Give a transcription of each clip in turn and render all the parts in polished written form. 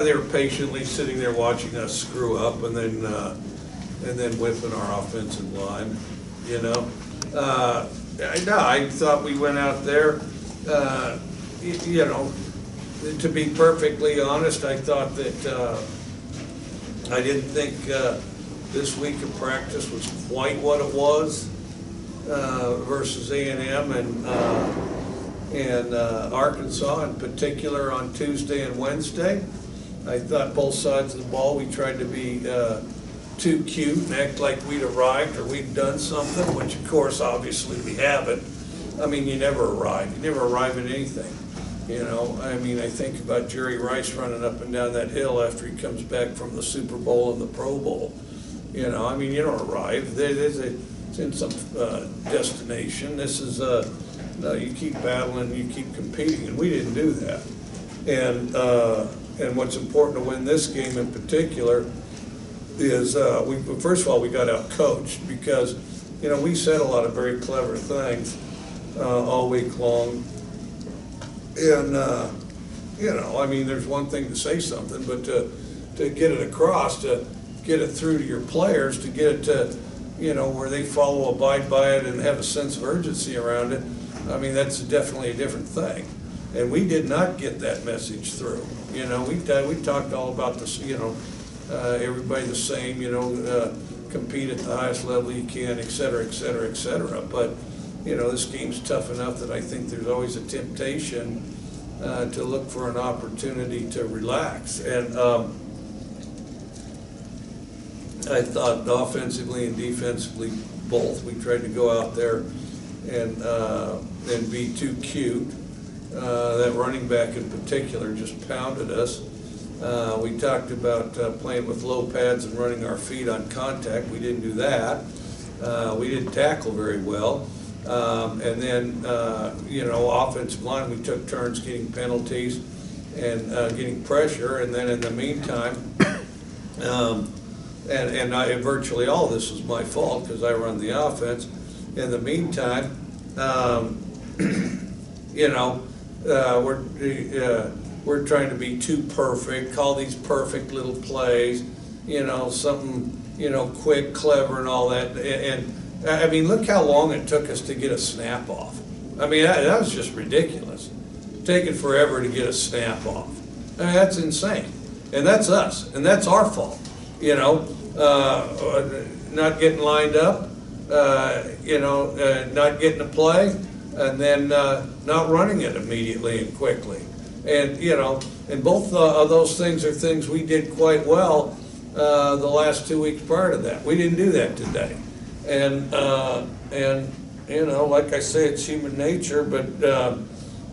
They were patiently sitting there watching us screw up, and then whipping our offensive line. You know, I thought we went out there. You know, to be perfectly honest, I thought that I didn't think this week of practice was quite what it was versus A&M and Arkansas in particular on Tuesday and Wednesday. I thought both sides of the ball we tried to be too cute and act like we'd arrived or we'd done something, which of course obviously we haven't. I mean, you never arrive. You never arrive at anything. You know, I mean, I think about Jerry Rice running up and down that hill after he comes back from the Super Bowl and the Pro Bowl. You know, I mean, you don't arrive. It's in some destination. This is you keep battling, you keep competing, and we didn't do that. And what's important to win this game in particular is first of all, we got out coached because, you know, we said a lot of very clever things all week long. And, you know, I mean, there's one thing to say something, but to get it across, to get it through to your players, to get it to, you know, where they follow, abide by it, and have a sense of urgency around it, I mean, that's definitely a different thing. And we did not get that message through. You know, we talked all about this, you know, everybody the same, you know, compete at the highest level you can, et cetera, et cetera, et cetera. But, you know, this game's tough enough that I think there's always a temptation to look for an opportunity to relax. And I thought offensively and defensively both, we tried to go out there and be too cute. That running back in particular just pounded us. We talked about playing with low pads and running our feet on contact. We didn't do that. We didn't tackle very well. And then, you know, offensive line, we took turns getting penalties and getting pressure. And then in the meantime, and virtually all of this was my fault because I run the offense. In the meantime, you know, we're trying to be too perfect, call these perfect little plays, you know, something, you know, quick, clever and all that. And I mean, look how long it took us to get a snap off. I mean, that was just ridiculous. Taking forever to get a snap off. I mean, that's insane. And that's us. And that's our fault. You know, not getting lined up, you know, not getting a play, and then not running it immediately and quickly. And, you know, and both of those things are things we did quite well the last 2 weeks prior to that. We didn't do that today. And you know, like I say, it's human nature, but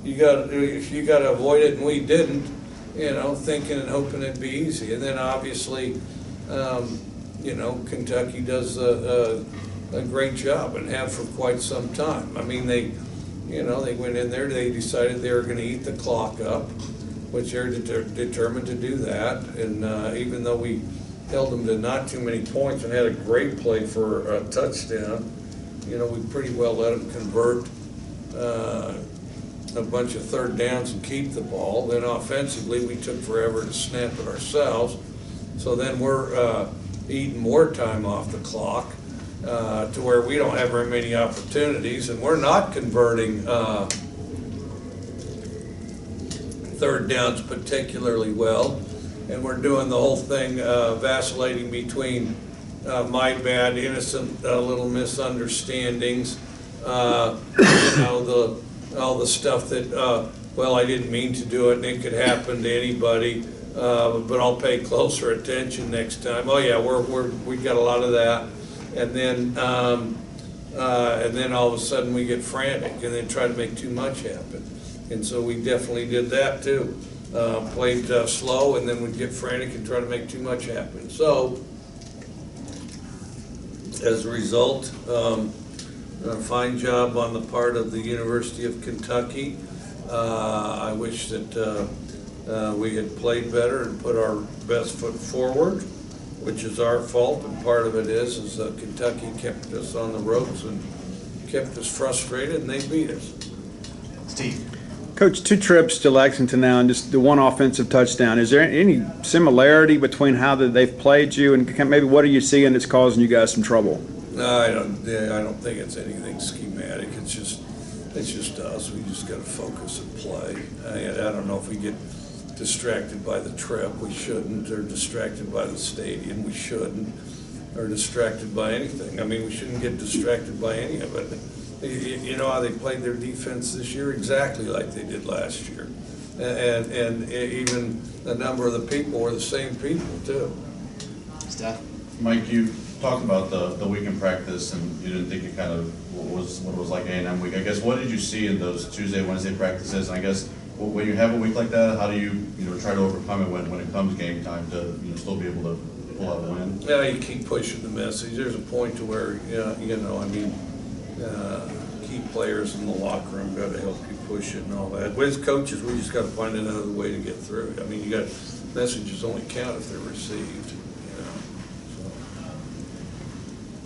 you got to avoid it, and we didn't, you know, thinking and hoping it'd be easy. And then obviously, you know, Kentucky does a great job and have for quite some time. I mean, you know, they went in there, they decided they were going to eat the clock up, which they're determined to do that. And even though we held them to not too many points and had a great play for a touchdown, you know, we pretty well let them convert a bunch of third downs and keep the ball. Then offensively, we took forever to snap it ourselves. So then we're eating more time off the clock. To where we don't have very many opportunities, and we're not converting third downs particularly well, and we're doing the whole thing vacillating between my bad, innocent little misunderstandings, you know, all the stuff that, well, I didn't mean to do it, and it could happen to anybody, but I'll pay closer attention next time. Oh yeah, we got a lot of that. And then all of a sudden we get frantic and then try to make too much happen. And so we definitely did that too. Played slow and then we'd get frantic and try to make too much happen. So as a result, a fine job on the part of the University of Kentucky. I wish that we had played better and put our best foot forward, which is our fault, and part of it is Kentucky kept us on the ropes and kept us frustrated, and they beat us. Steve. Coach, 2 trips to Lexington now and just the 1 offensive touchdown. Is there any similarity between how that they've played you and maybe what are you seeing that's causing you guys some trouble? No, I don't think it's anything schematic. It's just us. We just got to focus and play. I don't know if we get distracted by the trip. We shouldn't. Or distracted by the stadium. We shouldn't. Or distracted by anything. I mean, we shouldn't get distracted by any of it. You know how they played their defense this year? Exactly like they did last year. And even a number of the people were the same people, too. Steph? Mike, you talked about the week in practice, and you didn't think it kind of was what it was like A&M week. I guess, what did you see in those Tuesday, Wednesday practices? And I guess, when you have a week like that, how do you try to overcome it when it comes game time to still be able to pull out a win? Yeah, you keep pushing the message. There's a point to where, key players in the locker room got to help you push it and all that. As coaches, we just got to find another way to get through it. I mean, messages only count if they're received,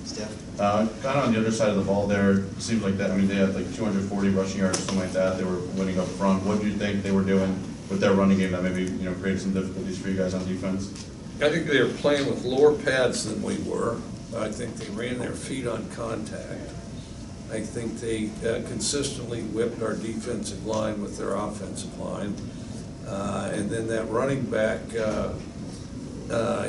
Steph? Kind of on the other side of the ball there, it seems like that. I mean, they had like 240 rushing yards or something like that. They were winning up front. What do you think they were doing with their running game that maybe created some difficulties for you guys on defense? I think they were playing with lower pads than we were. I think they ran their feet on contact. I think they consistently whipped our defensive line with their offensive line. And then that running back,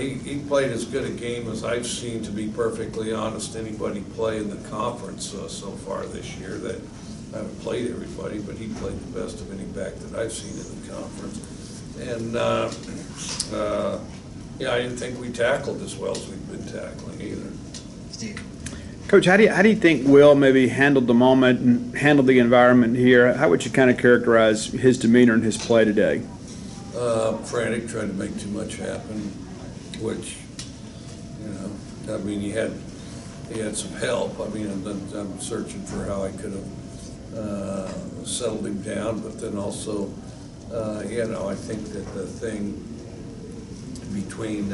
he played as good a game as I've seen, to be perfectly honest, anybody play in the conference so far this year. That I haven't played everybody, but he played the best of any back that I've seen in the conference. And I didn't think we tackled as well as we've been tackling either. Steve? Coach, how do you think Will maybe handled the moment and handled the environment here? How would you kind of characterize his demeanor and his play today? Frantic, tried to make too much happen, which, I mean, he had some help. I mean, I'm searching for how I could have settled him down, but then also, I think that the thing between,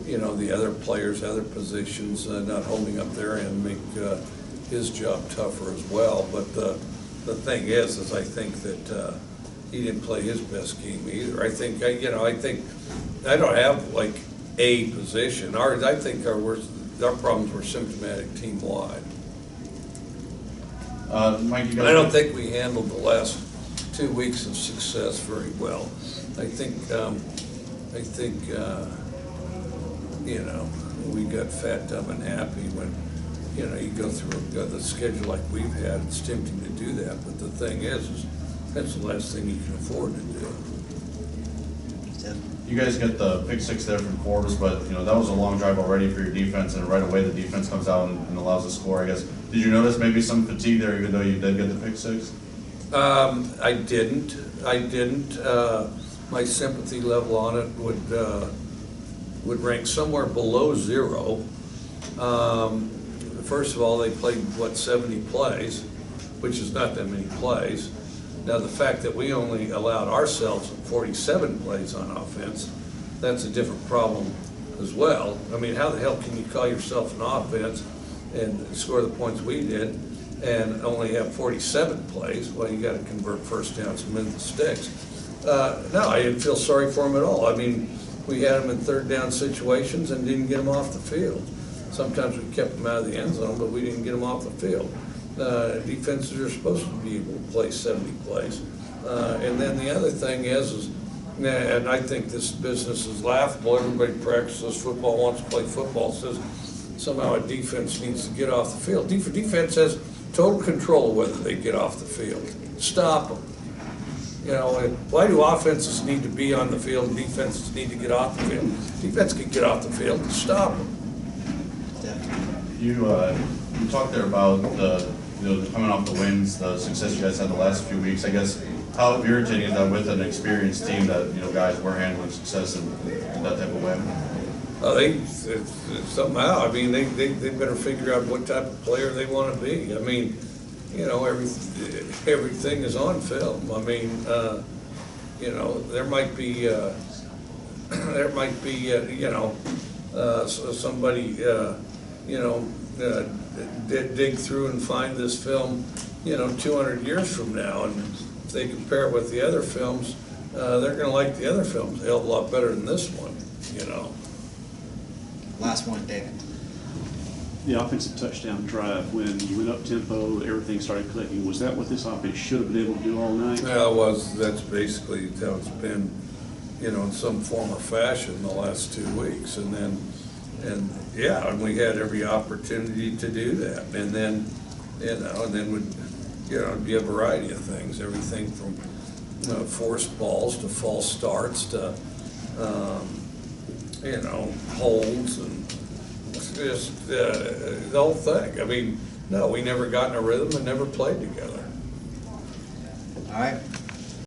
the other players, other positions, not holding up their end, make his job tougher as well. But the thing is I think that he didn't play his best game either. I think, I don't have like a position. I think our problems were symptomatic team-wide. Mike, I don't think we handled the last 2 weeks of success very well. I think we got fat, dumb, and happy when, you go through the schedule like we've had. It's tempting to do that, but the thing is that's the last thing you can afford to do. you guys get the pick six there from Forbes, but that was a long drive already for your defense, and right away the defense comes out and allows a score. I guess, did you notice maybe some fatigue there, even though you did get the pick six? I didn't. My sympathy level on it would rank somewhere below 0. First of all, they played 70 plays, which is not that many plays. Now, the fact that we only allowed ourselves 47 plays on offense, that's a different problem as well. I mean, how the hell can you call yourself an offense and score the points we did and only have 47 plays? Well, you got to convert first downs and move the sticks. No, I didn't feel sorry for them at all. I mean, we had them in third down situations and didn't get them off the field. Sometimes we kept them out of the end zone, but we didn't get them off the field. Defenses are supposed to be able to play 70 plays. And then the other thing is, and I think this business is laughable, everybody practices football, wants to play football, says somehow a defense needs to get off the field. Defense has total control of whether they get off the field. Stop them. Why do offenses need to be on the field and defenses need to get off the field? Defense can get off the field and stop them. You talked there about coming off the wins, the success you guys had the last few weeks. I guess, how irritating is that with an experienced team that guys were handling success in that type of way? Somehow, I mean, they better figure out what type of player they want to be. I mean, everything is on film. I mean, there might be somebody dig through and find this film 200 years from now and they compare it with the other films, they're gonna like the other films a hell of a lot better than this one, you know? Last one, David. The offensive touchdown drive, when you went up tempo, everything started clicking, was that what this offense should have been able to do all night? Yeah, that's basically how it's been, you know, in some form or fashion the last 2 weeks. And we had every opportunity to do that. And then, you know, it'd be a variety of things, everything from, you know, forced balls to false starts to, you know, holds and just the whole thing. I mean, no, we never got in a rhythm and never played together. All right,